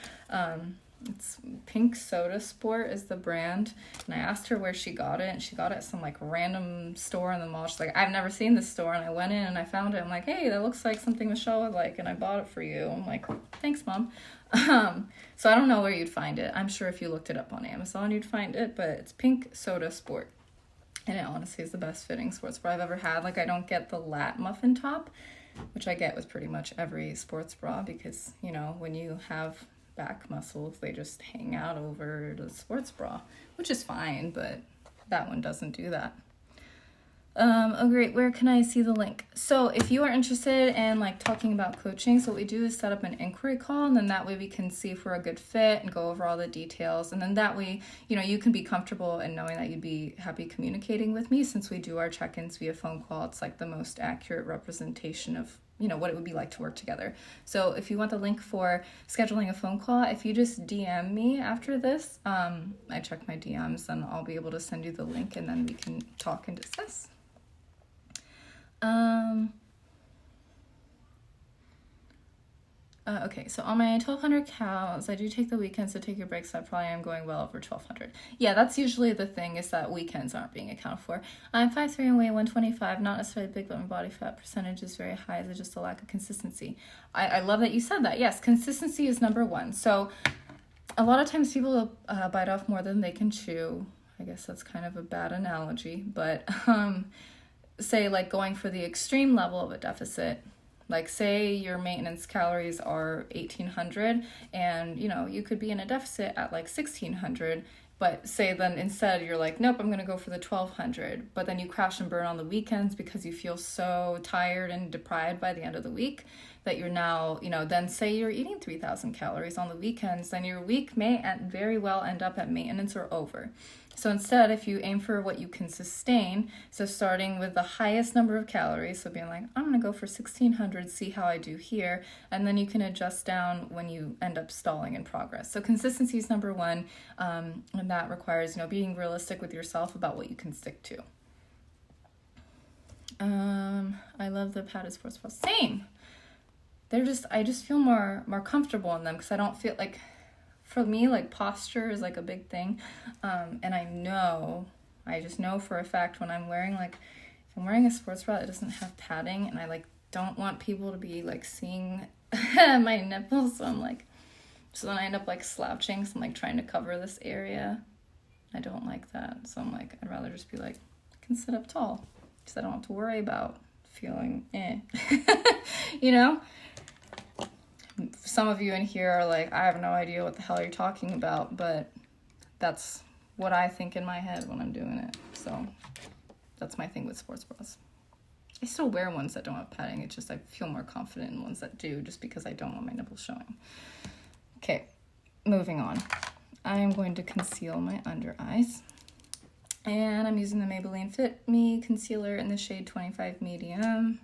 It's Pink Soda Sport is the brand, and I asked her where she got it, and she got it at some like random store in the mall. She's like, I've never seen this store, and I went in and I found it. I'm like, hey, that looks like something Michelle would like, and I bought it for you. I'm like, thanks, Mom. So I don't know where you'd find it. I'm sure if you looked it up on Amazon, you'd find it, but it's Pink Soda Sport, and it honestly is the best fitting sports bra I've ever had. Like, I don't get the lat muffin top, which I get with pretty much every sports bra, because, you know, when you have back muscles, they just hang out over the sports bra, which is fine, but that one doesn't do that. Oh great, where can I see the link? So if you are interested in like talking about coaching, so what we do is set up an inquiry call, and then that way we can see if we're a good fit and go over all the details, and then that way, you know, you can be comfortable in knowing that you'd be happy communicating with me. Since we do our check-ins via phone call, it's like the most accurate representation of, you know, what it would be like to work together. So if you want the link for scheduling a phone call, if you just DM me after this, I check my DMs, and I'll be able to send you the link, and then we can talk and discuss. Okay, so on my 1,200 cows, I do take the weekends to take your breaks, so I probably am going well over 1,200. Yeah, that's usually the thing, is that weekends aren't being accounted for. I'm 5'3" and weigh 125, not necessarily big, but my body fat percentage is very high. Is it just a lack of consistency? I love that you said that. Yes, consistency is number one. So a lot of times people bite off more than they can chew. I guess that's kind of a bad analogy, but say like going for the extreme level of a deficit, like say your maintenance calories are 1,800, and you know, you could be in a deficit at like 1,600, but say then instead you're like, nope, I'm going to go for the 1,200, but then you crash and burn on the weekends because you feel so tired and deprived by the end of the week that you're now, you know, then say you're eating 3,000 calories on the weekends, then your week may very well end up at maintenance or over. So instead, if you aim for what you can sustain, so starting with the highest number of calories, so being like, I'm going to go for 1,600, see how I do here, and then you can adjust down when you end up stalling in progress. So consistency is number one, and that requires, you know, being realistic with yourself about what you can stick to. I love the padded sports bras. Same. I just feel more comfortable in them, because I don't feel like, for me, like posture is like a big thing. And I just know for a fact when I'm wearing if I'm wearing a sports bra that doesn't have padding, and I like don't want people to be like seeing my nipples, so then I end up like slouching, so I'm like trying to cover this area. I don't like that. So I'm like, I'd rather just be like, I can sit up tall, because I don't have to worry about feeling you know? Some of you in here are like, I have no idea what the hell you're talking about, but that's what I think in my head when I'm doing it. So that's my thing with sports bras. I still wear ones that don't have padding. It's just I feel more confident in ones that do, just because I don't want my nipples showing. Okay, moving on. I am going to conceal my under eyes. And I'm using the Maybelline Fit Me Concealer in the shade 25 Medium.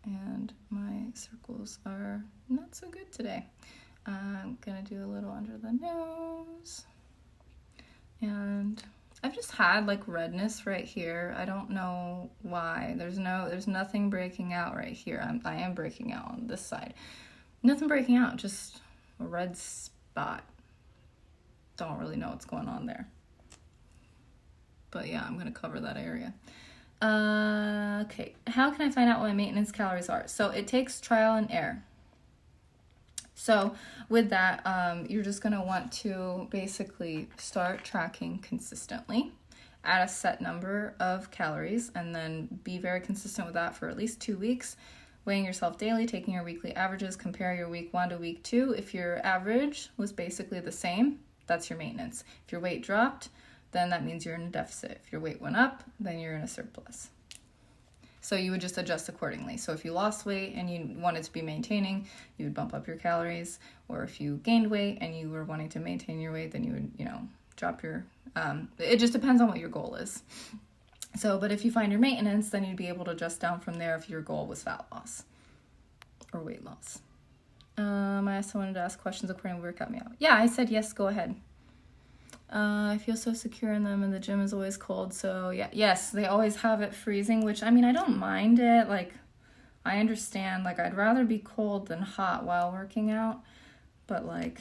And my circles are not so good today. I'm gonna do a little under the nose. And I've just had like redness right here. I don't know why. There's nothing breaking out right here. I am breaking out on this side. Nothing breaking out, just a red spot. Don't really know what's going on there. But yeah, I'm gonna cover that area. Okay, how can I find out what my maintenance calories are? So it takes trial and error. So with that, you're just going to want to basically start tracking consistently. at a set number of calories and then be very consistent with that for at least 2 weeks. Weighing yourself daily, taking your weekly averages, compare your week 1 to week 2. If your average was basically the same, that's your maintenance. If your weight dropped, then that means you're in a deficit. If your weight went up, then you're in a surplus. So you would just adjust accordingly. So if you lost weight and you wanted to be maintaining, you would bump up your calories. Or if you gained weight and you were wanting to maintain your weight, then you would, drop your, it just depends on what your goal is. So, but if you find your maintenance, then you'd be able to adjust down from there if your goal was fat loss or weight loss. I also wanted to ask questions according to workout me out. Yeah, I said yes, go ahead. I feel so secure in them and the gym is always cold. So yeah, yes, they always have it freezing, which I mean, I don't mind it. Like, I understand, like, I'd rather be cold than hot while working out, but like,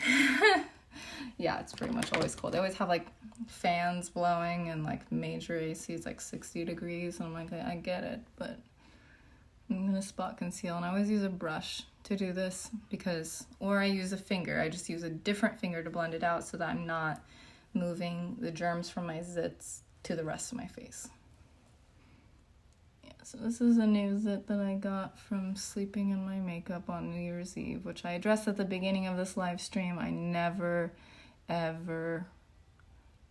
yeah, it's pretty much always cold. They always have like fans blowing and like major ACs, like 60 degrees. And I'm like, I get it, but I'm gonna spot conceal. And I always use a brush to do this or I use a finger. I just use a different finger to blend it out so that I'm not moving the germs from my zits to the rest of my face. Yeah, so this is a new zit that I got from sleeping in my makeup on New Year's Eve, which I addressed at the beginning of this live stream. I never, ever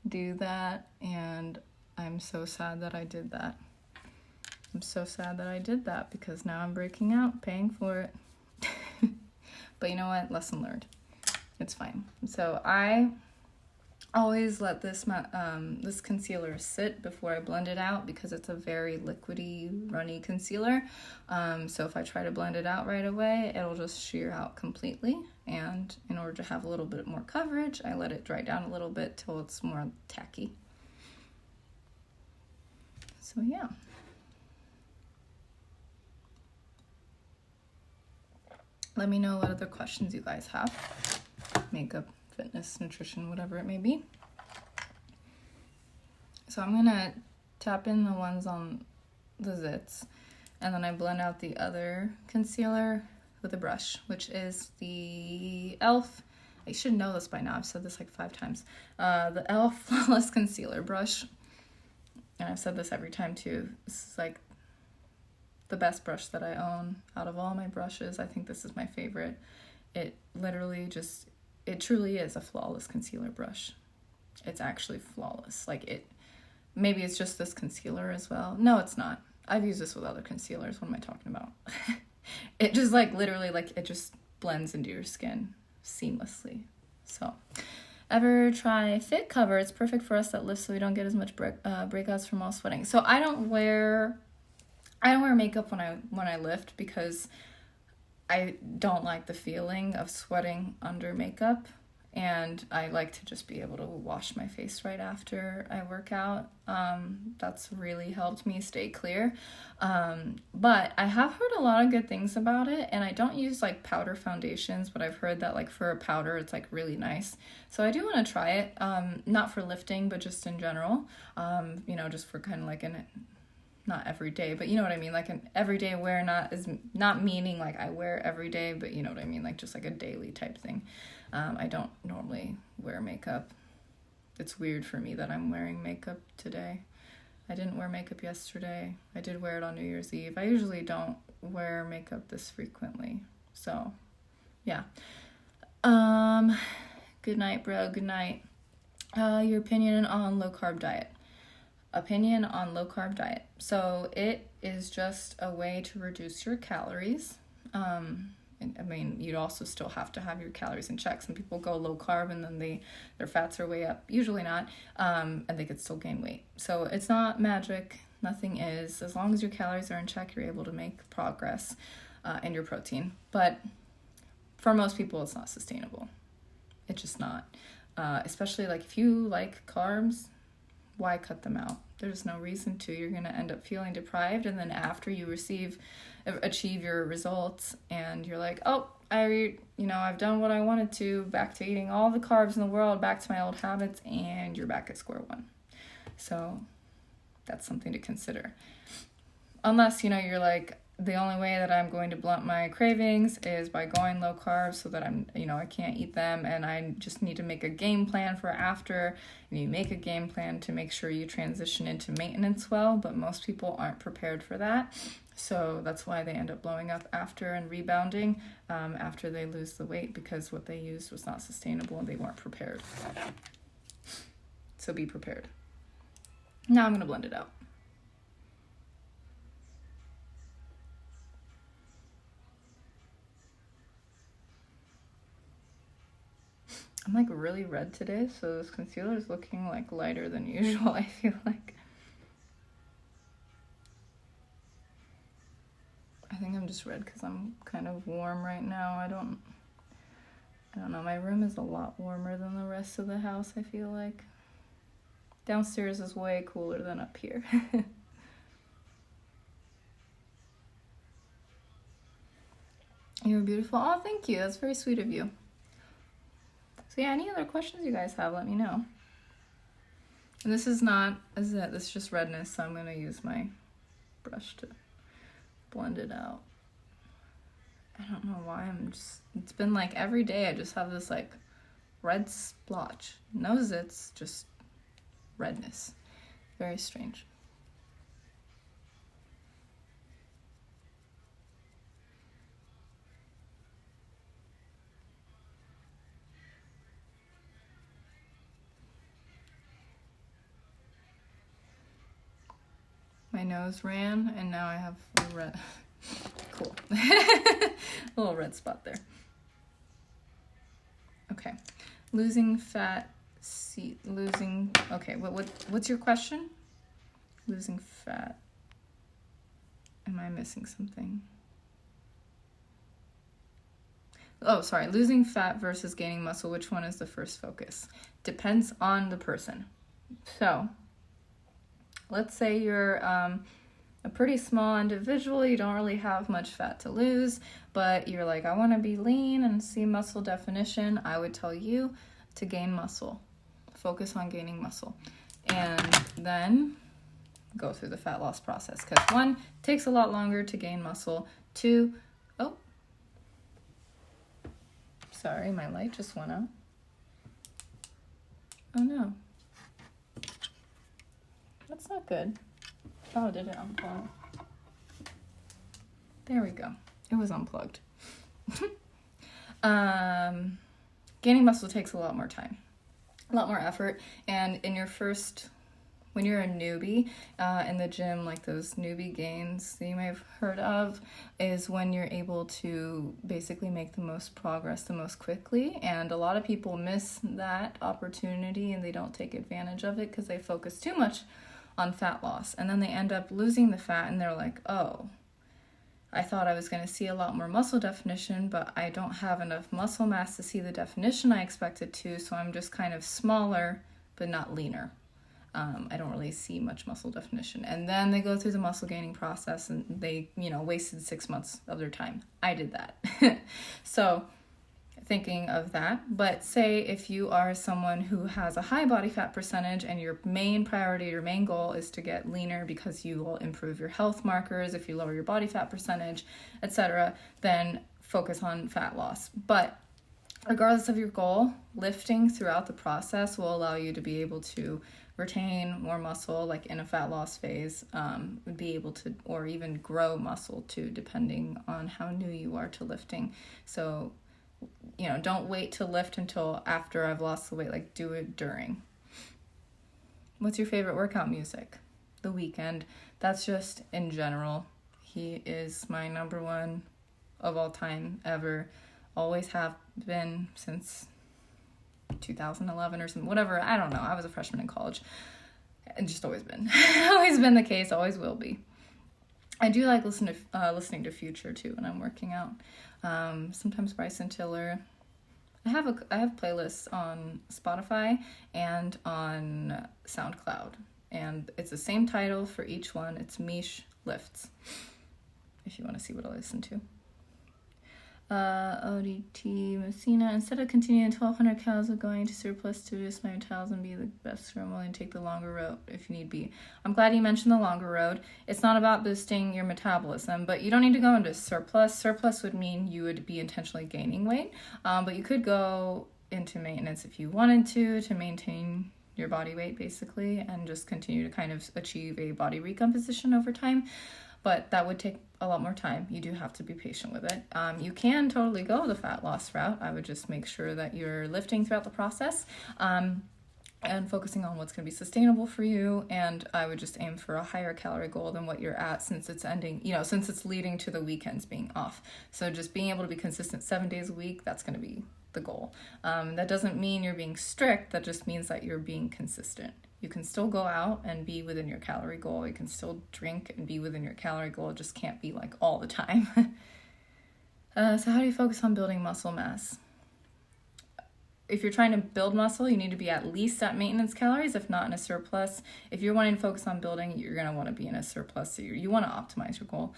do that, and I'm so sad that I did that. I'm so sad that I did that because now I'm breaking out, paying for it. But you know what? Lesson learned. It's fine. So I always let this concealer sit before I blend it out because it's a very liquidy, runny concealer. So if I try to blend it out right away, it'll just sheer out completely. And in order to have a little bit more coverage, I let it dry down a little bit till it's more tacky. So yeah. Let me know what other questions you guys have. Makeup, fitness, nutrition, whatever it may be. So I'm gonna tap in the ones on the zits, and then I blend out the other concealer with a brush, which is the e.l.f. I should know this by now, I've said this like 5 times. The e.l.f. Flawless Concealer Brush, and I've said this every time too. This is like the best brush that I own out of all my brushes. I think this is my favorite. It literally just, it truly is a flawless concealer brush. It's actually flawless. Like maybe it's just this concealer as well. No, it's not. I've used this with other concealers. What am I talking about? It just like literally like it just blends into your skin seamlessly. So ever try Fit Cover? It's perfect for us that lift so we don't get as much breakouts from all sweating. So I don't wear makeup when I lift because I don't like the feeling of sweating under makeup, and I like to just be able to wash my face right after I work out. That's really helped me stay clear. But I have heard a lot of good things about it, and I don't use like powder foundations, but I've heard that like for a powder it's like really nice. So I do want to try it, not for lifting, but just in general, just for kind of like not every day, but you know what I mean, like an everyday wear, not meaning like I wear every day, but you know what I mean, like just like a daily type thing. I don't normally wear makeup. It's weird for me that I'm wearing makeup today. I didn't wear makeup yesterday. I did wear it on New Year's Eve. I usually don't wear makeup this frequently. So, yeah. Good night, bro. Good night. Your opinion on low carb diet. Opinion on low carb diet. So it is just a way to reduce your calories. I mean, you'd also still have to have your calories in check. Some people go low carb and then their fats are way up. Usually not. And they could still gain weight. So it's not magic. Nothing is. As long as your calories are in check, you're able to make progress in your protein. But for most people, it's not sustainable. It's just not. Especially like if you like carbs, why cut them out? There's no reason to. You're going to end up feeling deprived, and then after you achieve your results and you're like, oh, I've done what I wanted to, back to eating all the carbs in the world, back to my old habits, and you're back at square one. So that's something to consider. Unless, you're like, the only way that I'm going to blunt my cravings is by going low carb so that I can't eat them, and I just need to make a game plan for after. And you make a game plan to make sure you transition into maintenance well, but most people aren't prepared for that. So that's why they end up blowing up after and rebounding after they lose the weight, because what they used was not sustainable and they weren't prepared. So be prepared. Now I'm going to blend it out. I'm like really red today, so this concealer is looking like lighter than usual, I feel like. I think I'm just red because I'm kind of warm right now. I don't know, my room is a lot warmer than the rest of the house, I feel like. Downstairs is way cooler than up here. You're beautiful. Oh, thank you. That's very sweet of you. So yeah, any other questions you guys have, let me know. And this is just redness, so I'm going to use my brush to blend it out. I don't know why it's been like every day I just have this like red splotch. No zits, just redness. Very strange. My nose ran, and now I have a red. Cool. A little red spot there. Okay. Losing fat. Okay, what's your question? Losing fat. Am I missing something? Oh, sorry. Losing fat versus gaining muscle. Which one is the first focus? Depends on the person. So, let's say you're a pretty small individual, you don't really have much fat to lose, but you're like, I want to be lean and see muscle definition. I would tell you to gain muscle. Focus on gaining muscle. And then go through the fat loss process. Because 1, takes a lot longer to gain muscle. 2, sorry, my light just went out. Oh no. That's not good. Oh, did it unplug? There we go. It was unplugged. Gaining muscle takes a lot more time, a lot more effort. And when you're a newbie in the gym, like those newbie gains that you may have heard of, is when you're able to basically make the most progress the most quickly. And a lot of people miss that opportunity and they don't take advantage of it because they focus too much on fat loss, and then they end up losing the fat, and they're like, oh, I thought I was going to see a lot more muscle definition, but I don't have enough muscle mass to see the definition I expected to, so I'm just kind of smaller but not leaner. I don't really see much muscle definition. And then they go through the muscle gaining process and they wasted 6 months of their time. I did that. So thinking of that. But say if you are someone who has a high body fat percentage and your main priority, your main goal is to get leaner because you will improve your health markers if you lower your body fat percentage, etc., then focus on fat loss. But regardless of your goal, lifting throughout the process will allow you to be able to retain more muscle, like in a fat loss phase, be able to, or even grow muscle too, depending on how new you are to lifting. So don't wait to lift until after I've lost the weight, like do it during. What's your favorite workout music? The Weeknd. That's just in general. He is my number one of all time ever. Always have been since 2011 or something, whatever. I don't know. I was a freshman in college. And just always been. Always been the case, always will be. I do like listening to Future too when I'm working out. Sometimes Bryson Tiller. I have playlists on Spotify and on SoundCloud, and it's the same title for each one. It's Mish Lifts, if you want to see what I listen to. ODT Messina, instead of continuing 1,200 calories of going to surplus to reduce my metabolism, be the best, I'm willing to take the longer road if you need be. I'm glad you mentioned the longer road. It's not about boosting your metabolism, but you don't need to go into surplus. Surplus would mean you would be intentionally gaining weight, but you could go into maintenance if you wanted to maintain your body weight basically, and just continue to kind of achieve a body recomposition over time. But that would take a lot more time. You do have to be patient with it. You can totally go the fat loss route. I would just make sure that you're lifting throughout the process and focusing on what's going to be sustainable for you. And I would just aim for a higher calorie goal than what you're at, since it's ending, since it's leading to the weekends being off. So just being able to be consistent 7 days a week, that's going to be the goal. That doesn't mean you're being strict. That just means that you're being consistent. You can still go out and be within your calorie goal. You can still drink and be within your calorie goal. It just can't be like all the time. So how do you focus on building muscle mass? If you're trying to build muscle, you need to be at least at maintenance calories, if not in a surplus. If you're wanting to focus on building, you're going to want to be in a surplus. So you want to optimize your goal.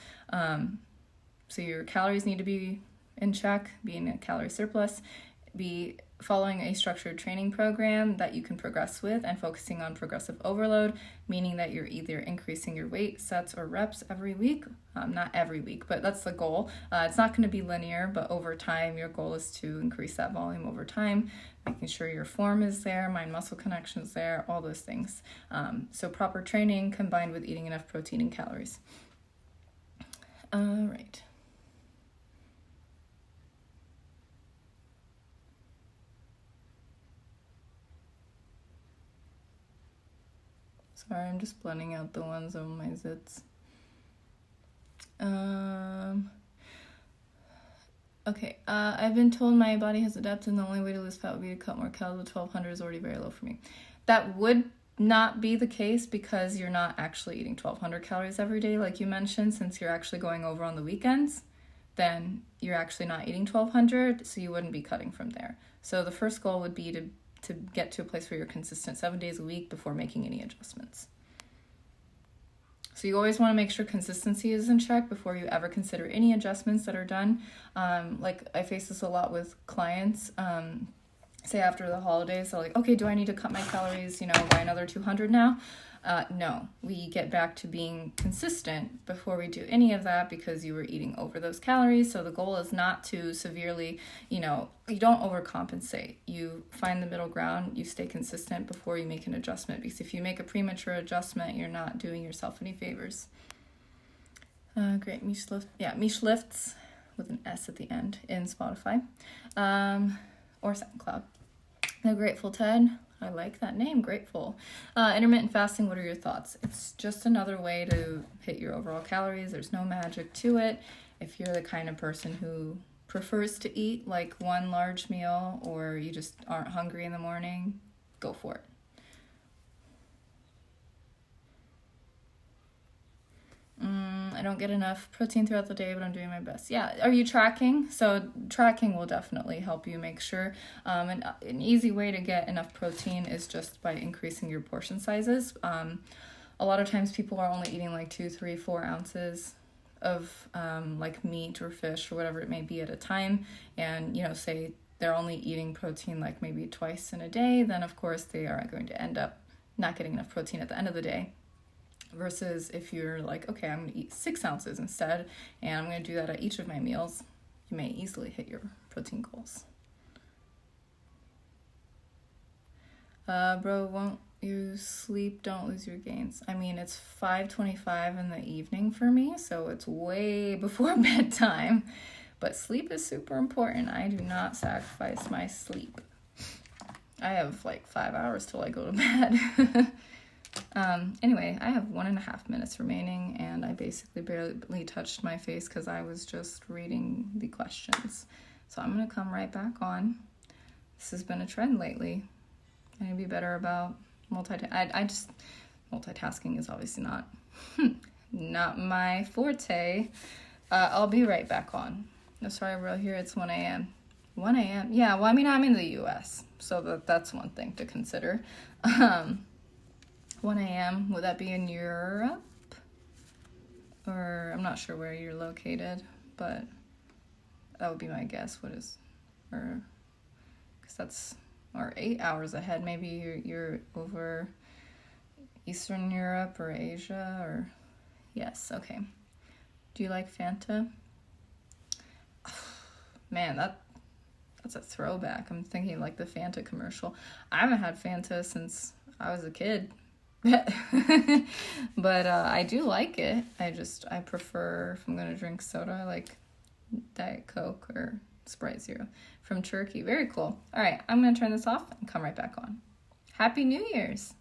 So your calories need to be in check, be in a calorie surplus, be following a structured training program that you can progress with, and focusing on progressive overload, meaning that you're either increasing your weight, sets, or reps every week. Not every week, but that's the goal. It's not going to be linear, but over time, your goal is to increase that volume over time, making sure your form is there, mind-muscle connection is there, all those things. So proper training combined with eating enough protein and calories. All right. Sorry, I'm just blending out the ones on my zits. Okay, I've been told my body has adapted and the only way to lose fat would be to cut more calories, but 1,200 is already very low for me. That would not be the case because you're not actually eating 1,200 calories every day, like you mentioned, since you're actually going over on the weekends. Then you're actually not eating 1,200, so you wouldn't be cutting from there. So the first goal would be to get to a place where you're consistent 7 days a week before making any adjustments. So you always want to make sure consistency is in check before you ever consider any adjustments that are done. Like I face this a lot with clients. Say after the holidays, they're like, okay, do I need to cut my calories, by another 200 now? No, we get back to being consistent before we do any of that because you were eating over those calories. So the goal is not to severely, you don't overcompensate. You find the middle ground, you stay consistent before you make an adjustment, because if you make a premature adjustment, you're not doing yourself any favors. Great, Mish Lifts with an S at the end in Spotify or SoundCloud. The Grateful Ted. I like that name, Grateful. Intermittent fasting, what are your thoughts? It's just another way to hit your overall calories. There's no magic to it. If you're the kind of person who prefers to eat like one large meal, or you just aren't hungry in the morning, go for it. I don't get enough protein throughout the day, but I'm doing my best. Yeah, are you tracking? So tracking will definitely help you make sure. And an easy way to get enough protein is just by increasing your portion sizes. A lot of times people are only eating like 2, 3, 4 ounces of like meat or fish or whatever it may be at a time. And, say they're only eating protein like maybe twice in a day, then of course they are going to end up not getting enough protein at the end of the day. Versus if you're like, okay, I'm going to eat 6 ounces instead, and I'm going to do that at each of my meals, you may easily hit your protein goals. Bro, won't you sleep? Don't lose your gains. I mean, it's 5:25 in the evening for me, so it's way before bedtime. But sleep is super important. I do not sacrifice my sleep. I have like 5 hours till I go to bed. Anyway, I have 1.5 minutes remaining, and I basically barely touched my face because I was just reading the questions. So I'm going to come right back on. This has been a trend lately. I need to be better about multitasking is obviously not my forte. I'll be right back on. No, sorry, we're here. It's 1 a.m. 1 a.m. Yeah, well, I mean, I'm in the U.S., so that's one thing to consider. 1 a.m., would that be in Europe? Or I'm not sure where you're located, but That would be my guess. What is, or, because that's, or 8 hours ahead. Maybe you're over Eastern Europe or Asia, or, yes, okay. Do you like Fanta? Man, that's a throwback. I'm thinking like the Fanta commercial. I haven't had Fanta since I was a kid. But I do like it. I prefer, if I'm going to drink soda, I like Diet Coke or Sprite Zero from Turkey. Very cool. All right, I'm going to turn this off and come right back on. Happy New Year's.